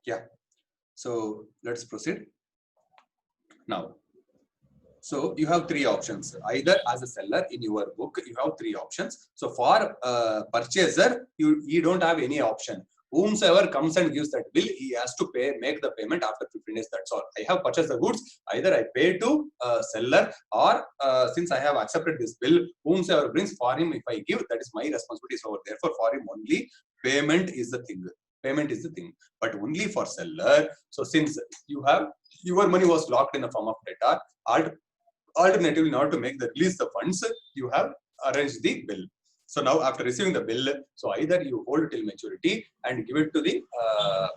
Yeah. So let's proceed now. So you have three options. Either as a seller in your book, you have three options. So for purchaser, you don't have any option. Whomsoever comes and gives that bill, he has to make the payment after 15 days. That's all. I have purchased the goods. Either I pay to seller, or since I have accepted this bill, whomsoever brings for him, if I give, that is my responsibility. So therefore, for him only, payment is the thing. Payment is the thing. But only for seller. So since you have your money was locked in the form of debtor, alternatively, in order to make the release the funds, you have arranged the bill. So now after receiving the bill, so either you hold it till maturity and give it to the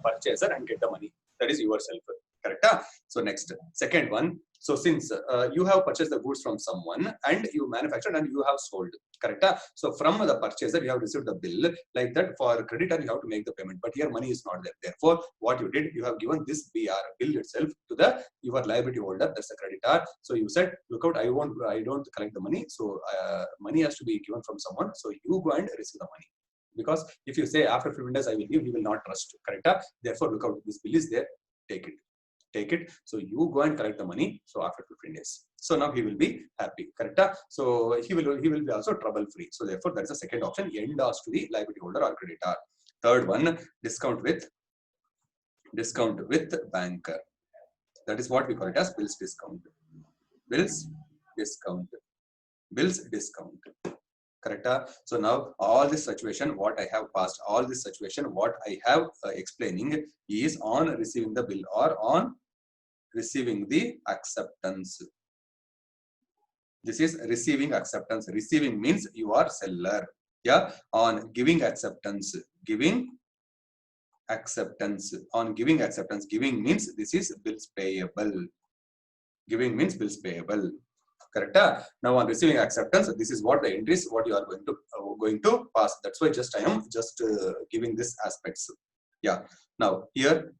purchaser and get the money. That is yourself. Correct? So next, second one. So since you have purchased the goods from someone and you manufactured and you have sold. Correct? So from the purchaser, you have received the bill. Like that, for creditor, you have to make the payment. But here money is not there. Therefore, what you did, you have given this BR bill itself to your liability holder. That's the creditor. So you said, look out, I don't collect the money. So money has to be given from someone. So you go and receive the money. Because if you say after 15 days I will give, he will not trust. Correct? Therefore, look out, this bill is there. Take it. So you go and collect the money. So after 15 days. So now he will be happy. Correct? So he will be also trouble free. So therefore, that is the second option. Endorsed to the liability holder or creditor. Third one, discount with banker. That is what we call it as bills discount. Bills discount. Correct? So now all this situation, what I have passed, all this situation, what I have explaining is on receiving the bill or on receiving the acceptance. This is receiving acceptance. Receiving means you are seller. Yeah. On giving acceptance. On giving acceptance. Giving means this is bills payable. Giving means bills payable. Correct? Now on receiving acceptance, this is what the entries, what you are going to pass. That's why I am just giving this aspects. Yeah. Now here.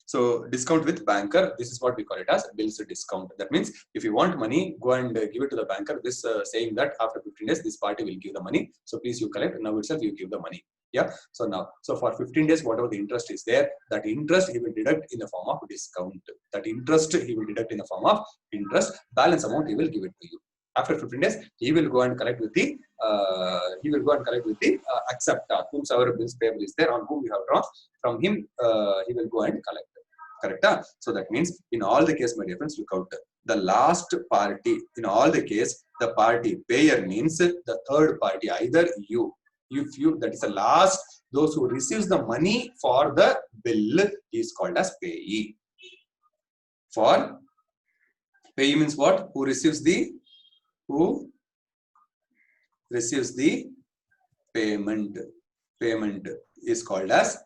So discount with banker, this is what we call it as bills discount. That means if you want money, go and give it to the banker. This saying that after 15 days, this party will give the money. So please you collect. Now itself you give the money. Yeah. So now, so for 15 days, whatever the interest is there, that interest he will deduct in the form of discount. That interest he will deduct in the form of interest. Balance amount he will give it to you. After 15 days, he will go and collect with the acceptor. Whomsoever bills payable is there, on whom you have drawn, from him he will go and collect. Correct? So that means in all the case, my dear friends, look out. The last party, in all the case, the party payer means the third party, either you. If you, that is the last, those who receives the money for the bill is called as payee. For payee means what? Who receives the payment. Payment is called as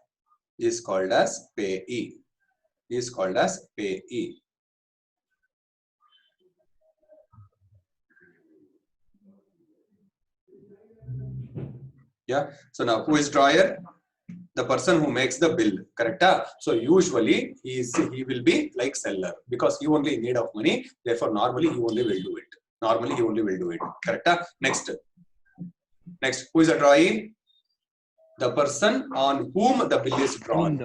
payee. Is called as payee. Yeah. So now who is drawer? The person who makes the bill. Correct? So usually he will be like seller because he only in need of money. Therefore, normally he only will do it. Correct? Next, who is a drawee? The person on whom the bill is drawn.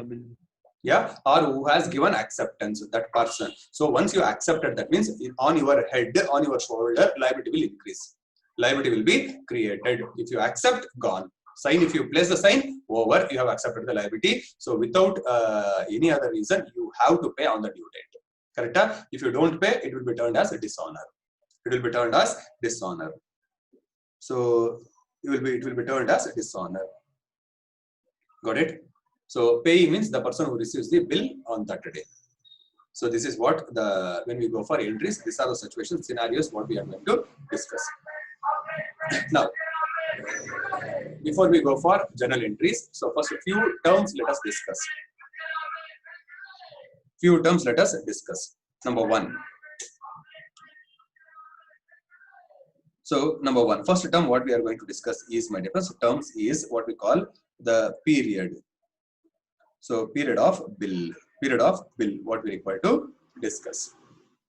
Yeah, or who has given acceptance, that person. So once you accepted, that means on your head, on your shoulder, liability will increase. Liability will be created. If you accept, gone. Sign, if you place the sign, over, you have accepted the liability. So without any other reason, you have to pay on the due date. Correct? If you don't pay, it will be turned as a dishonor. So it will be turned as a dishonor. Got it? So payee means the person who receives the bill on that day. So this is what when we go for entries, these are the situations, scenarios what we are going to discuss. Now, before we go for journal entries, so first a few terms let us discuss. Few terms let us discuss. Number one. So number one, first term what we are going to discuss is, my difference terms, is what we call the period. So period of bill, what we require to discuss.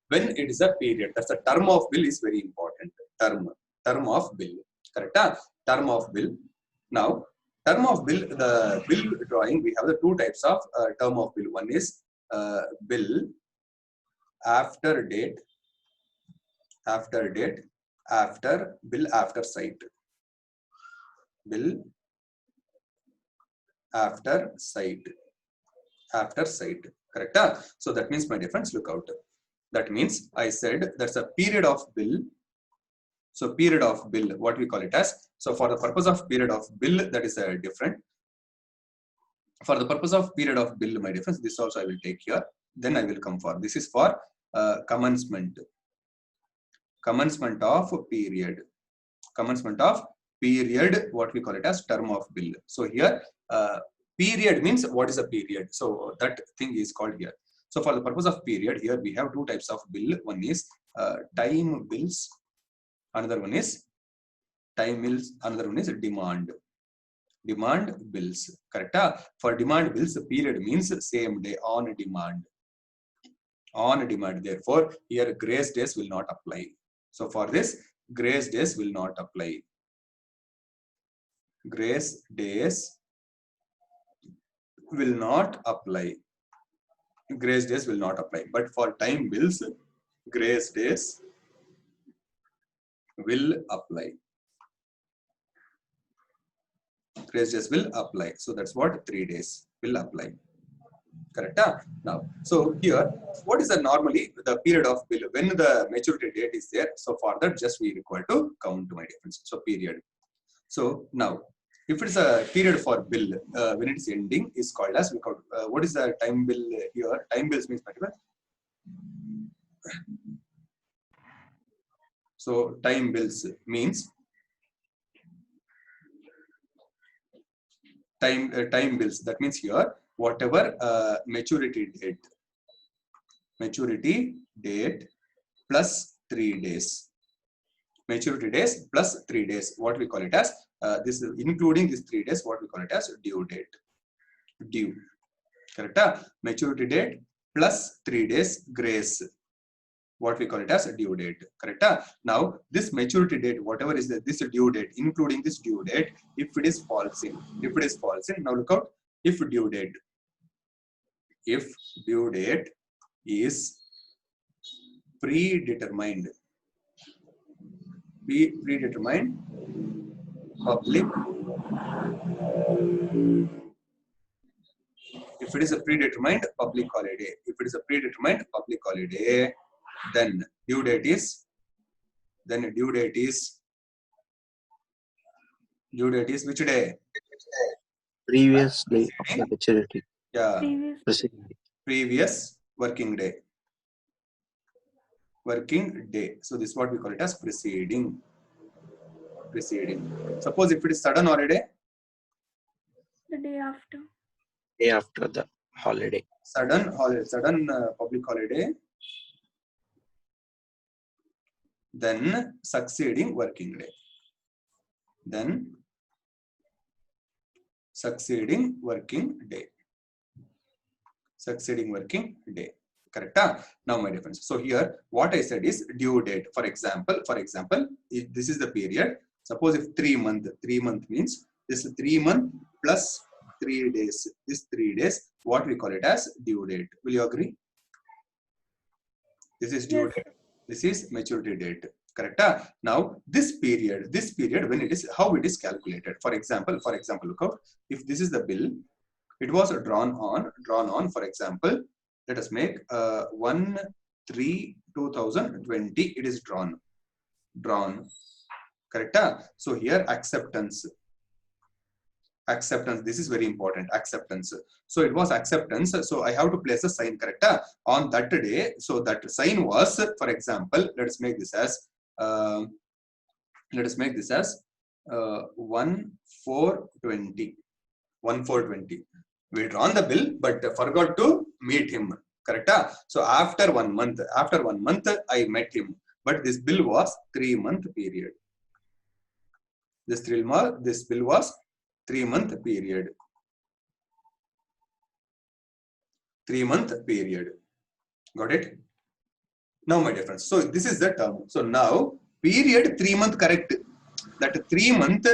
When it is a period, that's a term of bill is very important. Term of bill, correct? Term of bill. Now, term of bill, the bill drawing, we have the two types of term of bill. One is bill after date, after bill after site. Bill after site, correct? So that means, my difference, look out. That means I said that's a period of bill. So period of bill, what we call it as. So for the purpose of period of bill, that is different. For the purpose of period of bill, my difference, this also I will take here. Then I will come for, this is for commencement of period. Commencement of period, what we call it as term of bill. So here period means what is a period. So that thing is called here. So for the purpose of period, here we have two types of bill. One is time bills. Another one is time bills. Another one is demand bills. Correct? For demand bills, the period means same day, on demand. Therefore, here grace days will not apply. So for this, grace days will not apply. Grace days will not apply. Grace days will not apply. But for time bills, grace days will apply. Grace days will apply. So that's what 3 days will apply. Correct? Now, so here, what is the normally the period of bill when the maturity date is there? So for that, just we require to count my difference. So period. So now, if it is a period for bill, when it is ending, is called as, what is the time bill here? Time bills means, so time bills means time bills. That means here whatever maturity date plus 3 days. Maturity days plus 3 days. What we call it as this is including these 3 days. What we call it as due date. Due. Correct? Maturity date plus 3 days grace. What we call it as a due date. Correct? Now this maturity date, whatever is this due date, including this due date, if it is false in, now look out. If due date is predetermined public, if it is a predetermined public holiday, then due date is which day? Previous day of the maturity. Yeah. Previous working day. So this is what we call it as preceding. Suppose if it is sudden holiday. The day after. Day after the holiday. Sudden public holiday. Then succeeding working day. Succeeding working day. Correct? Now my difference. So here what I said is due date. For example, if this is the period. Suppose if 3 month means this is 3 month plus 3 days. This 3 days, what we call it as due date. Will you agree? This is due date. This is maturity date. Correct? Now this period when it is, how it is calculated. For example, look out. If this is the bill, it was drawn on. For example, let us make 1/3/2020. It is drawn. Correct? So here acceptance. This is very important. Acceptance. So it was acceptance. So I have to place a sign. Correct? On that day. So that sign was, for example, let us make this as 1/4/20. 1/4/20. We drawn the bill, but forgot to meet him. Correct? So after 1 month, I met him. But this bill was 3-month period. This bill was 3-month period. 3-month period. Got it? Now, my dear friends, so this is the term. So now, period 3-month, correct. That 3-month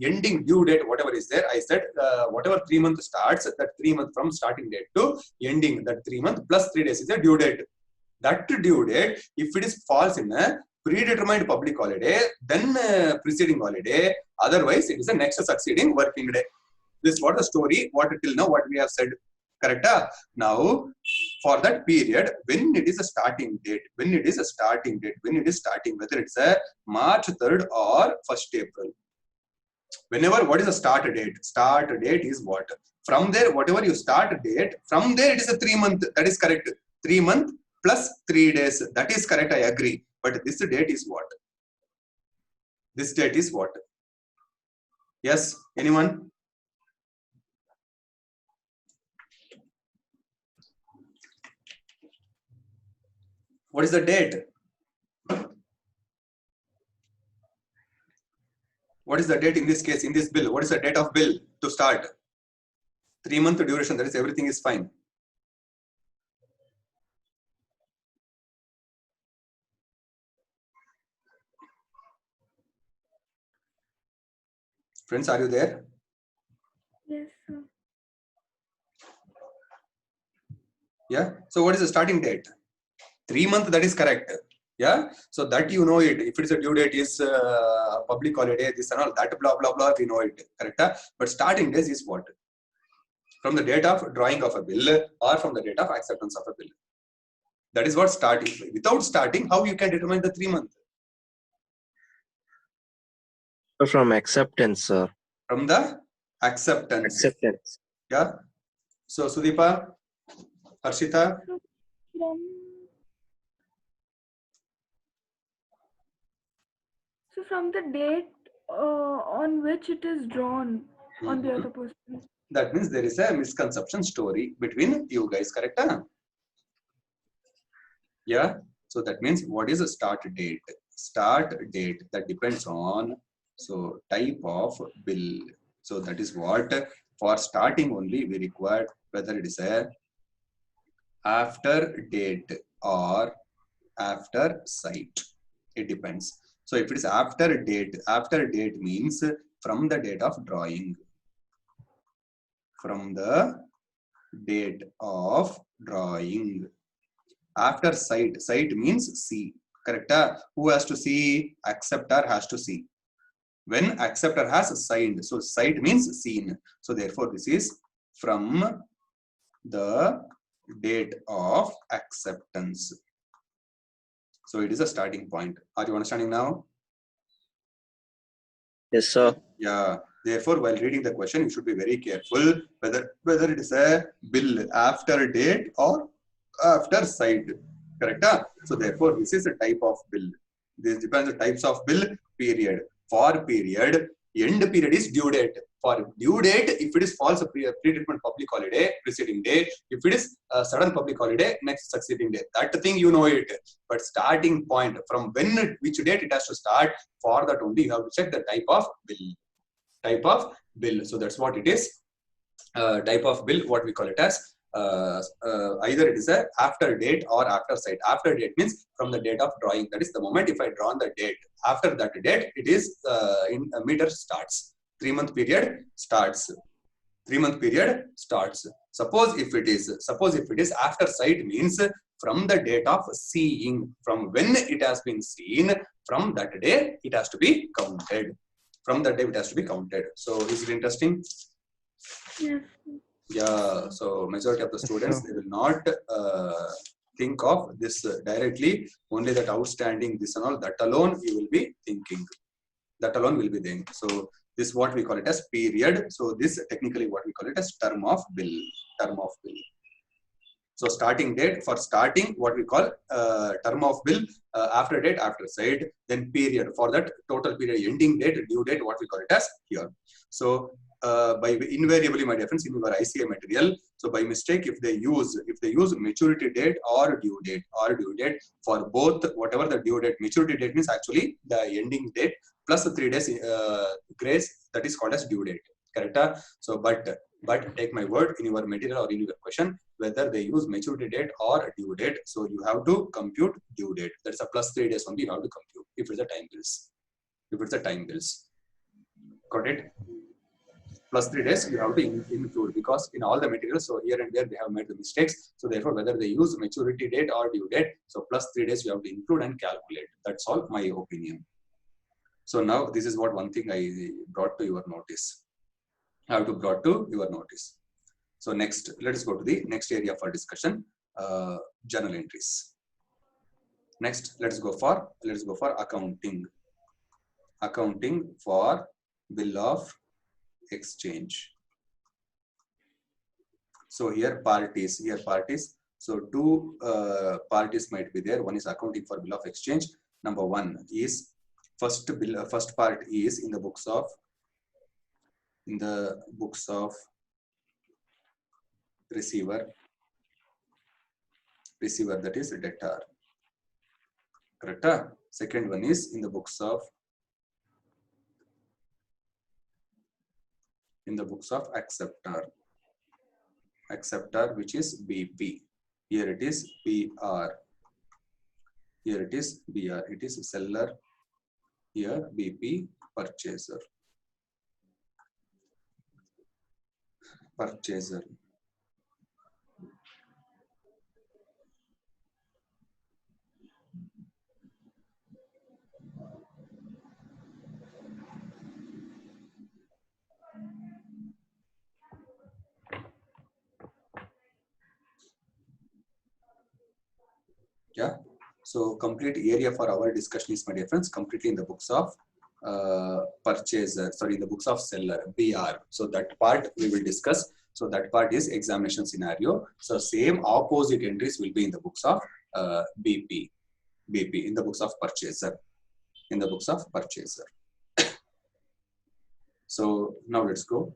ending due date, whatever is there, I said whatever 3-month starts, that 3-month from starting date to ending, that 3-month plus 3 days is the due date. That due date, if it is falls in a predetermined public holiday, then preceding holiday, otherwise it is the next succeeding working day. This is what the story, what till now, what we have said. Correct? Now, for that period, when it is a starting date, whether it is a March 3rd or 1st April. Whenever, what is the start date? Start date is what? From there, whatever you start date, from there it is a 3-month. That is correct. 3-month plus 3 days. That is correct. I agree. But this date is what? This date is what? Yes? Anyone? What is the date? What is the date in this case, in this bill? What is the date of bill to start? 3-month duration, that is everything is fine. Friends, are you there? Yes, sir. Yeah. So what is the starting date? 3-month, that is correct. Yeah. So that you know it. If it is a due date is public holiday, this and all, that blah blah blah, we know it. Correct? But starting days is what? From the date of drawing of a bill or from the date of acceptance of a bill. That is what starting. Without starting, how you can determine the 3-month? From acceptance, sir. From the acceptance. Acceptance. Yeah. So Sudeepa, Harshita. From the date on which it is drawn on the other person. That means there is a misconception story between you guys, correct? Yeah. So that means what is a start date? Start date, that depends on type of bill. So that is what, for starting only we require whether it is a after date or after site. It depends. So if it is after date means from the date of drawing. From the date of drawing. After site means see. Correct? Who has to see? Acceptor has to see. When acceptor has signed, so site means seen. So therefore this is from the date of acceptance. So it is a starting point. Are you understanding now? Yes, sir. Yeah. Therefore, while reading the question, you should be very careful whether it is a bill after date or after site. Correct? So therefore, this is a type of bill. This depends on types of bill. Period. For period, end period is due date. For due date, if it is false predetermined public holiday, preceding day. If it is sudden public holiday, next succeeding day. That thing you know it. But starting point, from which date it has to start, for that only you have to check the type of bill. Type of bill. So that's what it is. Type of bill, what we call it as either it is a after date or after site. After date means from the date of drawing. That is the moment if I draw on the date. After that date, it is in a meter starts. 3-month period starts. 3-month period starts. Suppose if it is after site means from the date of seeing, from when it has been seen, from that day it has to be counted. From that day it has to be counted. So is it interesting? Yes. Yeah. So majority of the students, they will not think of this directly. Only that outstanding, this and all, that alone you will be thinking. That alone will be there. So this is what we call it as period. So this technically what we call it as term of bill. Term of bill. So starting date, for starting what we call term of bill, after date, after side, then period for that total period, ending date, due date, what we call it as here. So by invariably, my dear friends, in your ICA material, so by mistake, if they use maturity date or due date for both, whatever the due date, maturity date means actually the ending date plus the 3 days grace, that is called as due date. Correct? So but take my word, in your material or in your question, whether they use maturity date or due date, so you have to compute due date. That's a plus 3 days only you have to compute if it's a time bills. If it's a time bills. Got it? Plus 3 days you have to include, because in all the materials, so here and there they have made the mistakes. So therefore, whether they use maturity date or due date, so plus 3 days you have to include and calculate. That's all my opinion. So now this is what one thing I brought to your notice. I have to brought to your notice. So next, let us go to the next area for discussion, journal entries. Next, let's go for accounting. Accounting for bill of exchange. So here parties. So two parties might be there. One is accounting for bill of exchange. Number one is first part is in the books of receiver, that is debtor. Correct? Second one is in the books of acceptor, which is BP. Here it is BR. It is seller. Here BP, purchaser. Yeah. So complete area for our discussion is, my dear friends, completely in the books of in the books of seller, BR. So that part we will discuss. So that part is examination scenario. So same opposite entries will be in the books of BP, in the books of purchaser, So now let's go.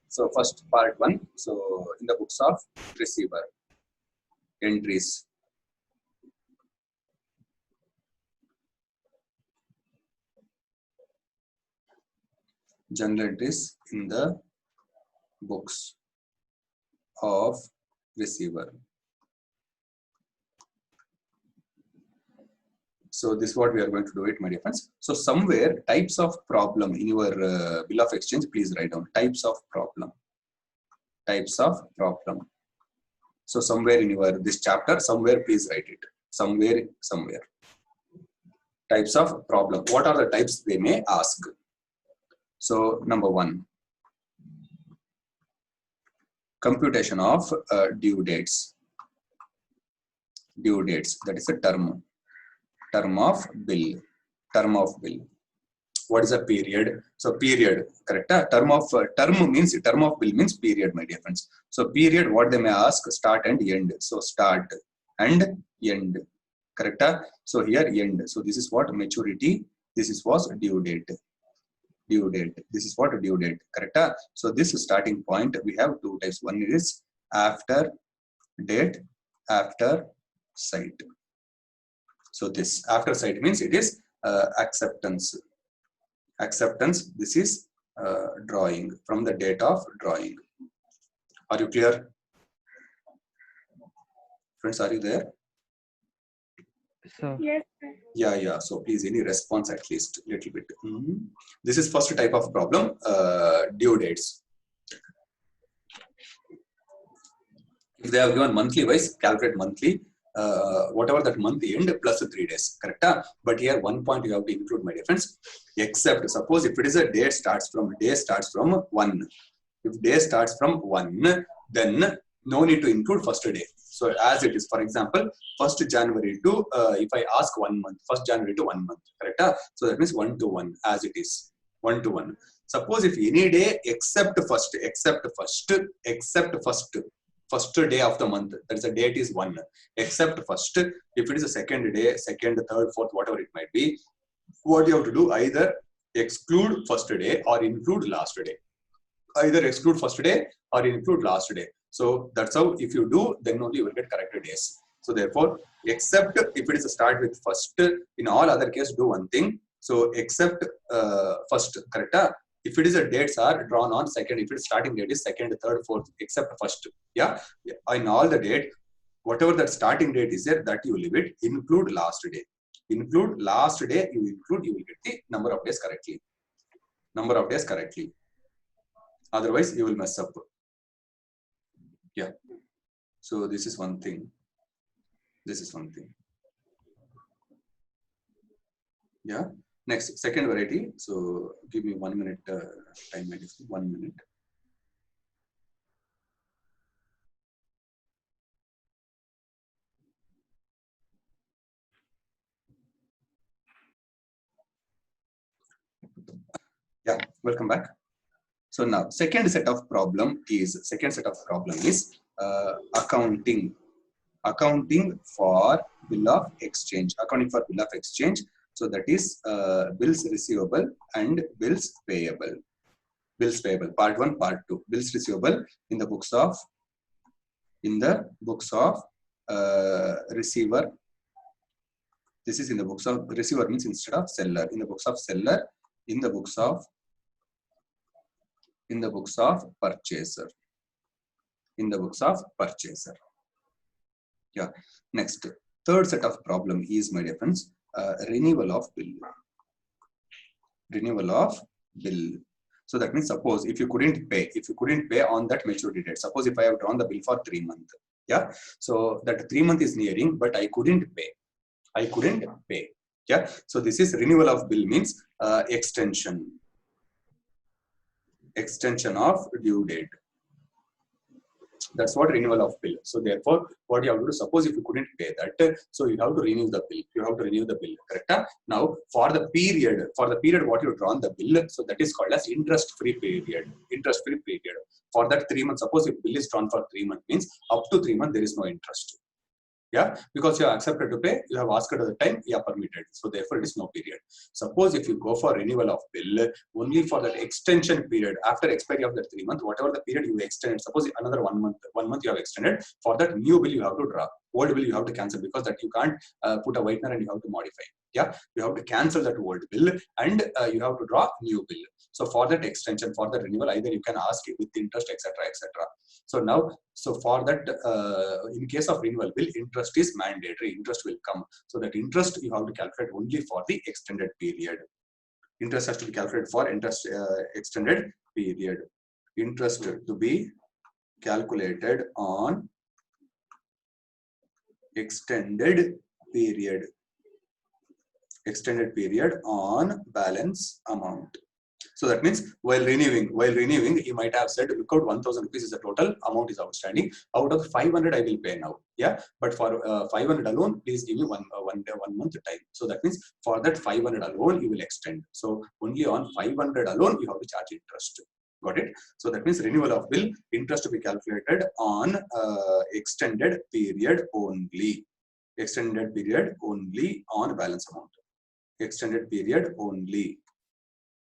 So first part one, so in the books of receiver, entries. Journal entries in the books of receiver. So this is what we are going to do it, my dear friends. So somewhere types of problem in your bill of exchange, please write down types of problem. So somewhere in your this chapter, somewhere please write it. Somewhere. Types of problem. What are the types they may ask? So number one, computation of due dates. That is a term of bill. What is a period? So period, correct? Term of bill means period, my dear friends. So period, what they may ask, start and end. So start and end, correct? So here end. So this is what maturity. This is what due date. This is what due date, correct? So this starting point, we have two types. One is after date, after site. So this after site means it is acceptance. This is drawing, from the date of drawing. Are you clear? Friends, are you there? So Yes, sir. Yeah. So please, any response at least little bit. This is first type of problem, due dates. If they have given monthly wise, calculate monthly. Whatever that month end plus 3 days, correct? But here one point you have to include, my dear friends. Except suppose if it is a day starts from 1. If day starts from 1, then no need to include first day. So as it is, for example, 1st January to, if I ask 1 month, 1st January to 1 month, correct? So that means 1 to 1 as it is, 1 to 1. Suppose if any day except first day of the month, that is the date is 1, except first, if it is a second day, second, third, fourth, whatever it might be, what you have to do, either exclude first day or include last day. Either exclude first day or include last day. So that's how, if you do, then only you will get corrected days. So therefore, except if it is a start with first, in all other cases, do one thing. So except first, correct? If it is a dates are drawn on second, if its starting date is second, third, fourth, except first. Yeah. In all the date, whatever that starting date is there, that you leave it, include last day. Include last day, you will get the number of days correctly. Number of days correctly. Otherwise, you will mess up. Yeah. So this is one thing. This is one thing. Yeah. Next, second variety. So give me 1 minute time. 1 minute. Yeah. Welcome back. So now, second set of problem is accounting. Accounting for bill of exchange. Accounting for bill of exchange. So that is bills receivable and bills payable. Bills payable. Part 1, part 2. Bills receivable in the books of receiver. This is in the books of receiver, means instead of seller. In the books of seller. In the books of purchaser. In the books of purchaser. Yeah. Next, third set of problem is, my dear friends, renewal of bill. Renewal of bill. So that means, suppose if you couldn't pay on that maturity date. Suppose if I have drawn the bill for 3 months. Yeah. So that 3 months is nearing, but I couldn't pay. Yeah. So this is renewal of bill, means extension of due date. That's what renewal of bill. So therefore, what you have to do, suppose if you couldn't pay that, so you have to renew the bill. Correct? Now, for the period what you drawn the bill, so that is called as interest-free period. For that 3 months, suppose if bill is drawn for 3 months, means up to 3 months there is no interest. Yeah, because you have accepted to pay, you have asked at the time, you are permitted. So therefore, it is no period. Suppose if you go for renewal of bill, only for that extension period, after expiry of the 3 months, whatever the period you extended, suppose another 1 month you have extended, for that new bill you have to draw. Old bill you have to cancel, because that you can't put a whitener and you have to modify. Yeah, you have to cancel that old bill and you have to draw new bill. So for that extension, for the renewal, either you can ask it with interest, etc., etc. So now, for that, in case of renewal bill, interest is mandatory. Interest will come. So that interest you have to calculate only for the extended period. Interest has to be calculated for extended period. Interest to be calculated on extended period. Extended period on balance amount. So that means while renewing, you might have said, look out, 1,000 rupees is the total amount is outstanding. Out of 500, I will pay now. Yeah, but for 500 alone, please give me one month time. So that means for that 500 alone, you will extend. So only on 500 alone, you have to charge interest. Got it? So that means renewal of bill, interest to be calculated on extended period only. Extended period only on balance amount. Extended period only,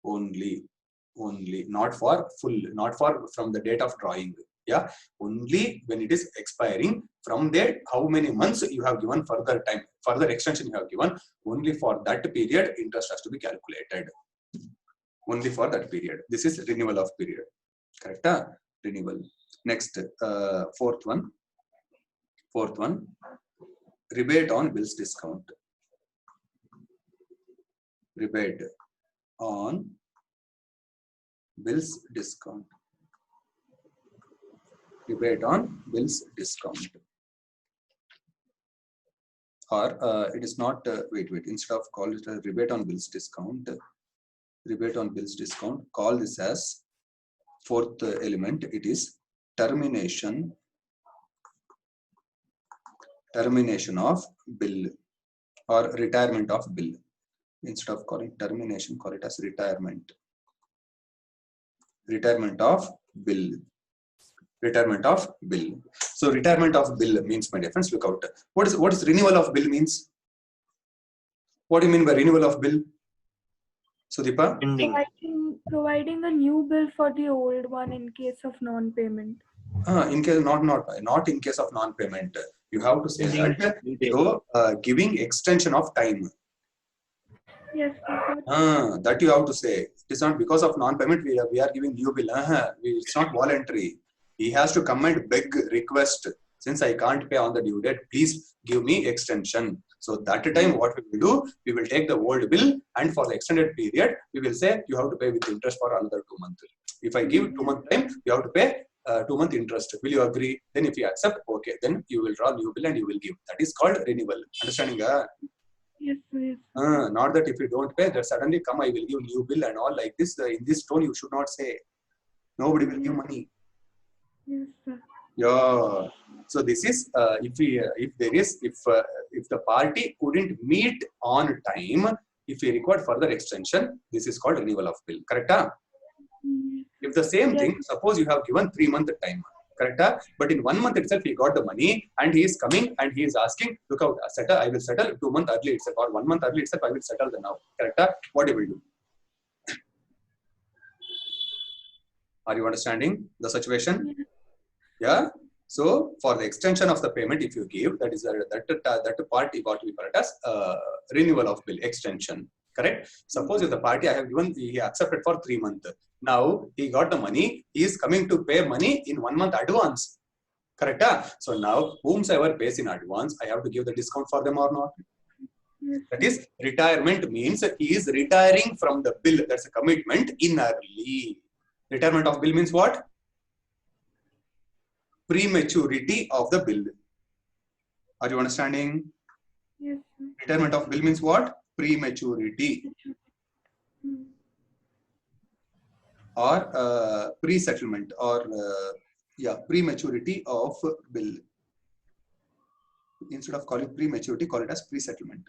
not for full, not for from the date of drawing. Yeah, only when it is expiring. From there, how many months you have given further time, further extension you have given, only for that period interest has to be calculated. Only for that period. This is renewal of period. Correct? Renewal. Next, fourth one, rebate on bills discount. Rebate on bills discount. Rebate on bills discount. Or it is not, wait, instead of call it a rebate on bills discount, call this as fourth element. It is termination termination of bill or retirement of bill. Instead of calling termination, call it as retirement. Retirement of bill. Retirement of bill. So retirement of bill means, my dear friends, look out. What is renewal of bill means? What do you mean by renewal of bill? Sudeepa? Ending. Providing a new bill for the old one in case of non-payment. In case not in case of non-payment. You have to say Ending that. due date. So giving extension of time. Yes, sir. That you have to say. It is not because of non-payment we are giving new bill. It's not voluntary. He has to come and beg, request. Since I can't pay on the due date, please give me extension. So that time what we will do, we will take the old bill and for the extended period, we will say you have to pay with interest for another 2 months. If I give 2 month time, you have to pay 2 month interest. Will you agree? Then if you accept, okay, then you will draw new bill and you will give. That is called renewal. Understanding? Yes, sir. Yes. Not that if you don't pay, that suddenly come, I will give new bill and all like this. In this tone, you should not say. Nobody will give money. Yes, sir. Yeah. So this is if the party couldn't meet on time, if we require further extension, this is called renewal of bill. Correct? Yes. If the same Yes. thing, suppose you have given 3 month time. Correct? But in 1 month itself, he got the money and he is coming and he is asking, look out, settle, I will settle 2 months early itself or 1 month early itself, I will settle the now. Correct? What you will do? Are you understanding the situation? Yes. Yeah. So for the extension of the payment, if you give, that is that party what we call it as renewal of bill extension. Correct. Suppose if the party I have given, he accepted for 3 months. Now he got the money. He is coming to pay money in 1 month advance. Correct. So now whomsoever pays in advance, I have to give the discount for them or not. Yes. That is retirement means he is retiring from the bill. That's a commitment in early. Retirement of bill means what? Prematurity of the bill. Are you understanding? Yes, sir. Retirement of bill means what? Prematurity or pre-settlement or prematurity of bill. Instead of calling prematurity, call it as pre-settlement.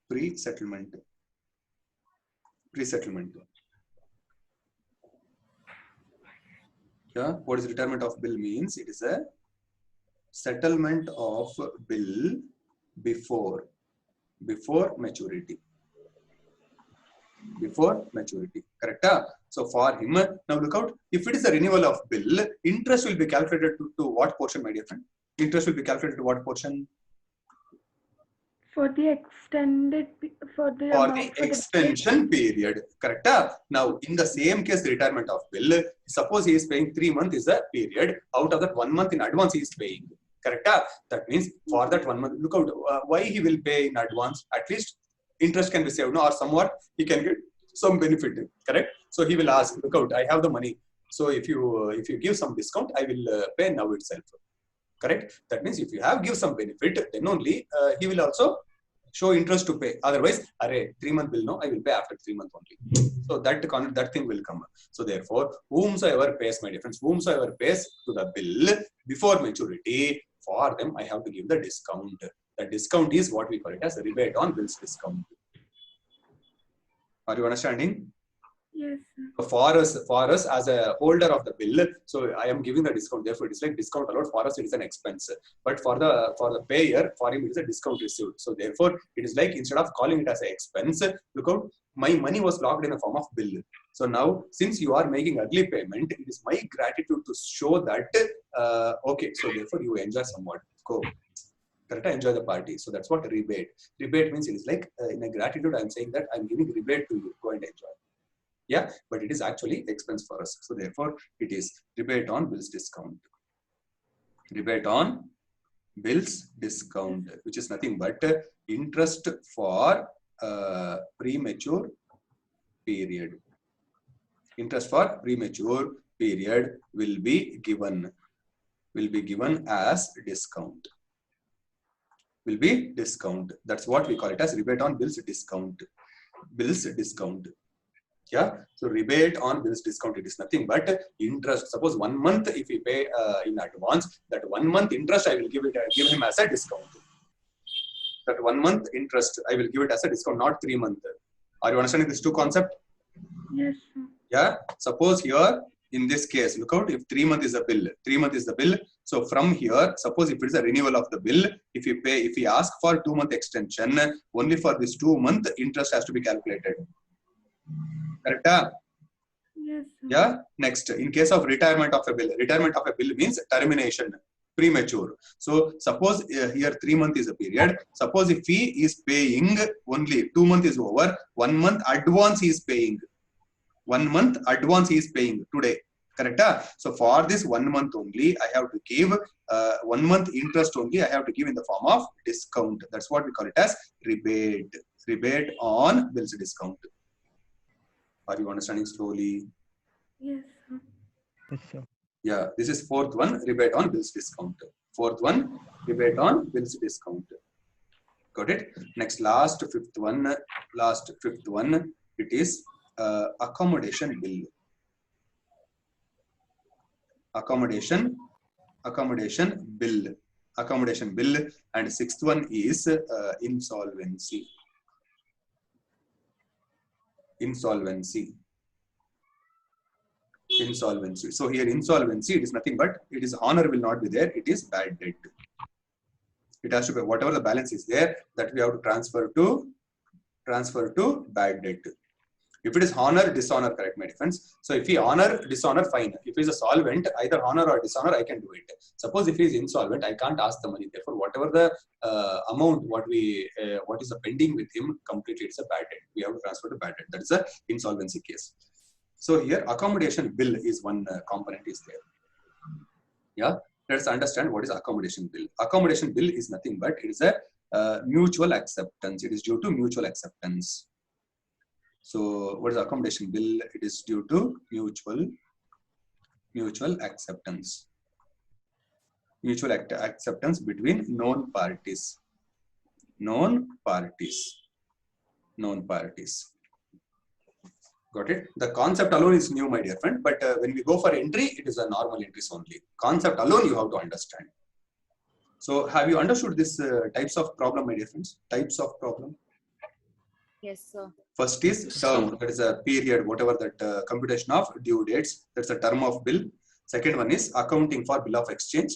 Pre-settlement. Pre-settlement. Yeah. What is retirement of bill means? It is a settlement of bill before maturity. Before maturity. Correct? So for him, now look out. If it is a renewal of bill, interest will be calculated to what portion, my dear friend? Interest will be calculated to what portion? For the extended, for the For amount the extension period. Correct? Now, in the same case, the retirement of bill, suppose he is paying 3 months is a period. Out of that 1 month in advance, he is paying. Correct? That means for that 1 month, look out, why he will pay in advance? At least interest can be saved, no? Or somewhat he can get some benefit. Correct? So he will ask, look out, I have the money. So if you give some discount, I will pay now itself. Correct? That means if you have give some benefit, then only he will also show interest to pay. Otherwise, 3 month bill, no, I will pay after 3 months only. So that thing will come. So therefore, whomsoever pays, my difference, whomsoever pays to the bill before maturity, for them I have to give the discount. The discount is what we call it as a rebate on bills discount. Are you understanding? Yes, sir. For us as a holder of the bill, so I am giving the discount. Therefore, it is like discount allowed. For us, it is an expense. But for the payer, for him, it is a discount received. So therefore, it is like instead of calling it as an expense, look out, my money was locked in a form of bill. So now, since you are making early payment, it is my gratitude to show that okay. So therefore, you enjoy somewhat. Go. Correct? Enjoy the party. So that's what rebate. Rebate means it is like in a gratitude. I am saying that I am giving rebate to you. Go and enjoy. Yeah, but it is actually expense for us. So therefore, it is rebate on bills discount. Rebate on bills discount, which is nothing but interest for premature period. Interest for premature period will be given as discount. Will be discount. That's what we call it as rebate on bills discount. Bills discount. Yeah, so rebate on bills discount, it is nothing but interest. Suppose 1 month if we pay in advance, that 1 month interest I will give him as a discount. That 1 month interest I will give it as a discount, not 3 month. Are you understanding these two concepts? Yes, sir. Yeah, suppose here in this case, look out, if 3 month is the bill, 3 month is the bill. So from here, suppose if it is a renewal of the bill, if we ask for 2 month extension, only for this 2 month interest has to be calculated. Correct? Yes, sir. Yeah. Next, in case of retirement of a bill means termination, premature. So suppose here 3 month is a period. Suppose if he is paying only 2 month is over, 1 month advance he is paying. 1 month advance he is paying today. Correct? So for this 1 month only, I have to give 1 month interest only. I have to give in the form of discount. That's what we call it as rebate. Rebate on bills discount. Are you understanding slowly? Yes, sir. Yes, sir. Yeah, this is fourth one, rebate on bills discount. Fourth one, rebate on bills discount. Got it? Next, last fifth one, it is accommodation bill. Accommodation bill, and sixth one is insolvency. So here insolvency, it is nothing but it is honor will not be there, it is bad debt. It has to be whatever the balance is there, that we have to transfer to bad debt. If it is honor, dishonor, correct my friends. So if he honor, dishonor, fine. If he is a solvent, either honor or dishonor, I can do it. Suppose if he is insolvent, I can't ask the money. Therefore, whatever the amount, what is pending with him, completely it's a bad debt. We have to transfer to bad debt. That is a insolvency case. So here accommodation bill is one component is there. Yeah, let's understand what is accommodation bill. Accommodation bill is nothing but it is a mutual acceptance. It is due to mutual acceptance. So what is accommodation bill? It is due to mutual acceptance. Mutual acceptance between known parties. Got it? The concept alone is new, my dear friend, but when we go for entry, it is a normal entries only. Concept alone you have to understand. So have you understood this types of problem, my dear friends? Types of problem. Yes, sir. First is term, that is a period, whatever that computation of due dates, that's a term of bill. Second one is accounting for bill of exchange.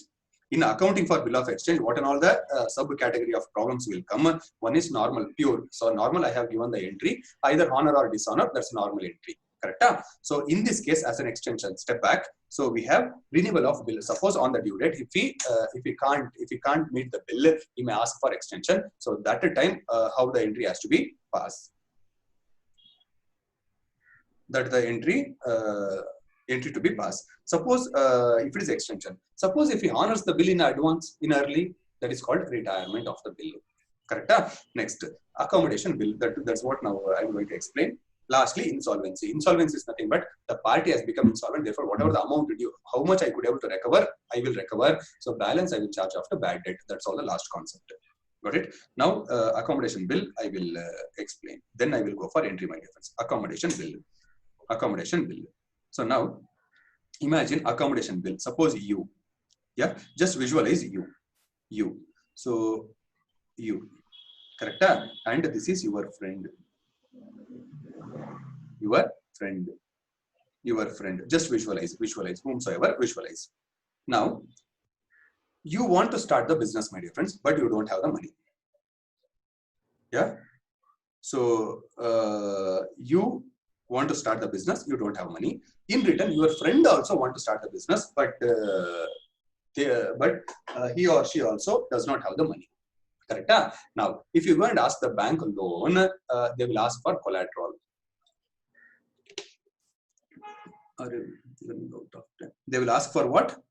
In accounting for bill of exchange, what and all the subcategory of problems will come. One is normal, pure. So normal, I have given the entry, either honor or dishonor, that's normal entry. Correct? So in this case, as an extension, step back. So we have renewal of bill. Suppose on the due date, if we can't meet the bill, he may ask for extension. So that time, how the entry has to be passed. That the entry to be passed. Suppose if it is extension. Suppose if he honors the bill in advance, in early, that is called retirement of the bill. Correct? Next, accommodation bill. That's what now I'm going to explain. Lastly, insolvency. Insolvency is nothing but the party has become insolvent. Therefore, whatever the amount due, how much I could able to recover, I will recover. So balance I will charge after bad debt. That's all the last concept. Got it? Now, accommodation bill I will explain. Then I will go for entry, my dear friends. Accommodation bill. So now, imagine accommodation bill. Suppose you, yeah, just visualize you. So you, correct? And this is your friend. Your friend. Just visualize. Whomsoever, visualize. Now, you want to start the business, my dear friends, but you don't have the money. Yeah. So you want to start the business, you don't have money. In return, your friend also want to start the business, but he or she also does not have the money. Correct? Now, if you go and ask the bank loan, they will ask for collateral. They will ask for what?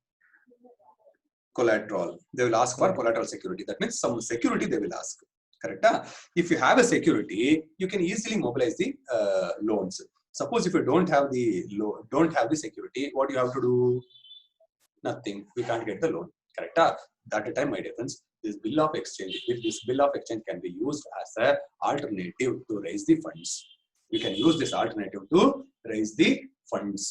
Collateral. They will ask for collateral security. That means some security they will ask. Correct? If you have a security, you can easily mobilize the loans. Suppose if you don't have the security, what you have to do? Nothing. We can't get the loan. Correct? That time, my dear friends, this bill of exchange. If this bill of exchange can be used as an alternative to raise the funds. You can use this alternative to raise the funds.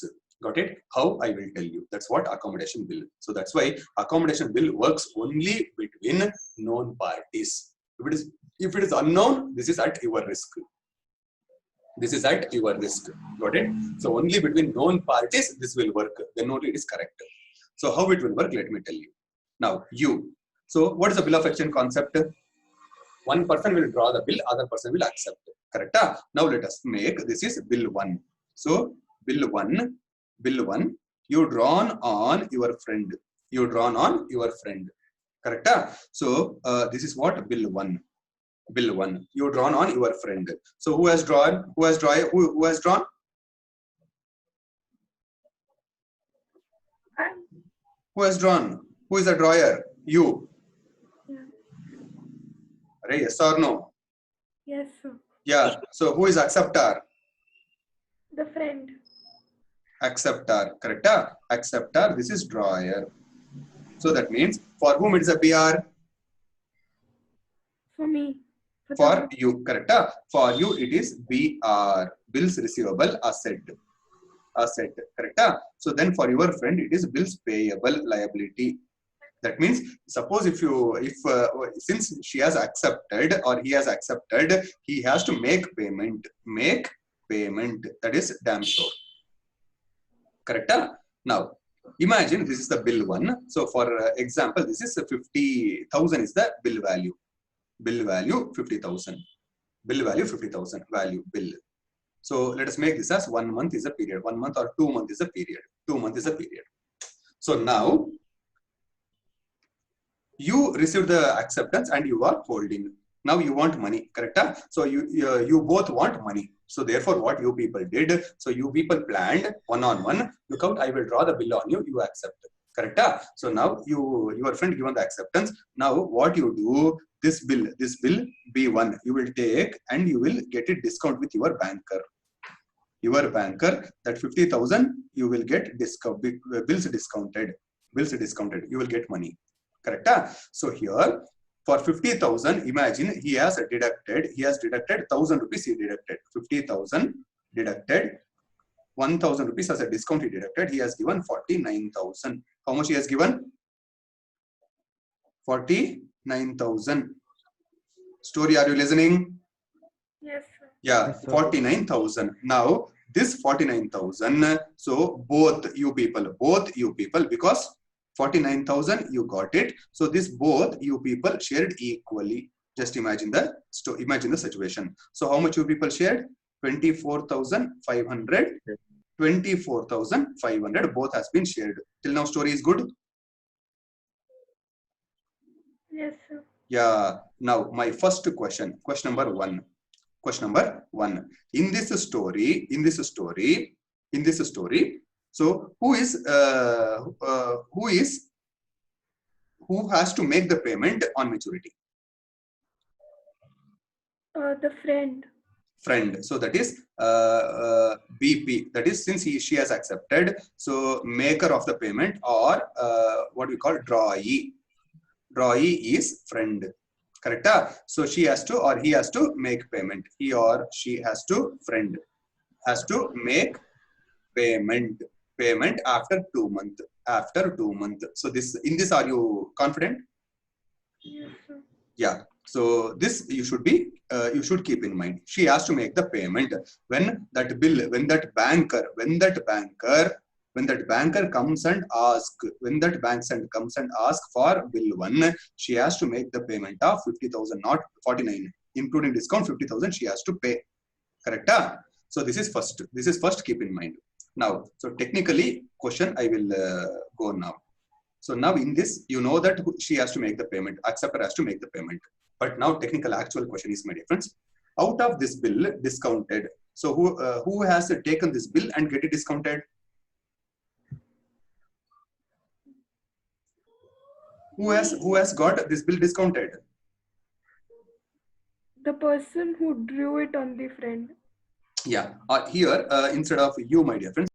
Got it? How? I will tell you. That's what accommodation bill. So that's why accommodation bill works only between known parties. If it is unknown, this is at your risk. This is at your risk. Got it? So only between known parties this will work. Then only it is correct. So how it will work? Let me tell you. Now you. So what is the bill of exchange concept? One person will draw the bill, other person will accept. Correct? Now let us make this is bill 1. So bill 1, you drawn on your friend. You drawn on your friend. Correct? So this is what bill 1. Bill 1. You drawn on your friend. So who has drawn? Who has drawn? Who has drawn? Who has drawn? Who is the drawer? You. Yeah. Right? Yes or no? Yes, sir. Yeah. So who is acceptor? The friend. Acceptor. Correct? Acceptor. This is drawer. So that means for whom it is a BR? For me. For you. Correct? For you it is BR. Bills receivable asset. Asset. Correct? So then for your friend it is bills payable liability. That means suppose if since she has accepted or he has accepted, he has to make payment. Make payment. That is damn sure. Correct? Now imagine this is the bill 1. So for example, this is 50,000 is the bill value. Bill value 50,000. Bill value 50,000 value bill. So let us make this as 1 month is a period. 1 month or 2 month is a period. 2 month is a period. So now you receive the acceptance and you are holding. Now you want money. Correct? So you both want money. So therefore what you people did, so you people planned one-on-one. Look out, I will draw the bill on you. You accept. Correct? So now your friend given the acceptance. Now what you do? This bill B1 you will take and you will get it discount with your banker. Your banker, that 50,000 you will get discount, bills discounted. Bills discounted. You will get money. Correct? So here for 50,000, imagine he has deducted 1,000 rupees. He deducted 50,000 deducted 1,000 rupees as a discount. He deducted. He has given 49,000. How much he has given? 49,000. Story, are you listening? Yes, sir. Yeah, Yes, sir. 49,000. Now this 49,000. So both you people, because 49,000 you got it. So this both you people shared equally. Just imagine the situation. So how much you people shared? 24,500. 24,500 both has been shared. Till now story is good. Yes, sir. Yeah. Now my first question number 1. Question number 1. In this story, so who has to make the payment on maturity? The friend. Friend. So that is BP. That is since she has accepted. So maker of the payment or what we call drawee. Drawee is friend. Correct? So she has to or he has to make payment. He or she has to has to make payment after 2 months. After 2 months. So in this are you confident? Yes, sir. Yeah. So this you should keep in mind. She has to make the payment when that banker comes and ask for bill 1, she has to make the payment of 50,000, not 49, including discount 50,000 she has to pay. Correct? So this is first keep in mind. Now, so technically question I will go now. So now in this, you know that she has to make the payment, acceptor has to make the payment. But now technical actual question is, my dear friends, out of this bill discounted. So who has taken this bill and get it discounted? Who has got this bill discounted? The person who drew it on the friend. Yeah. Here instead of you, my dear friends,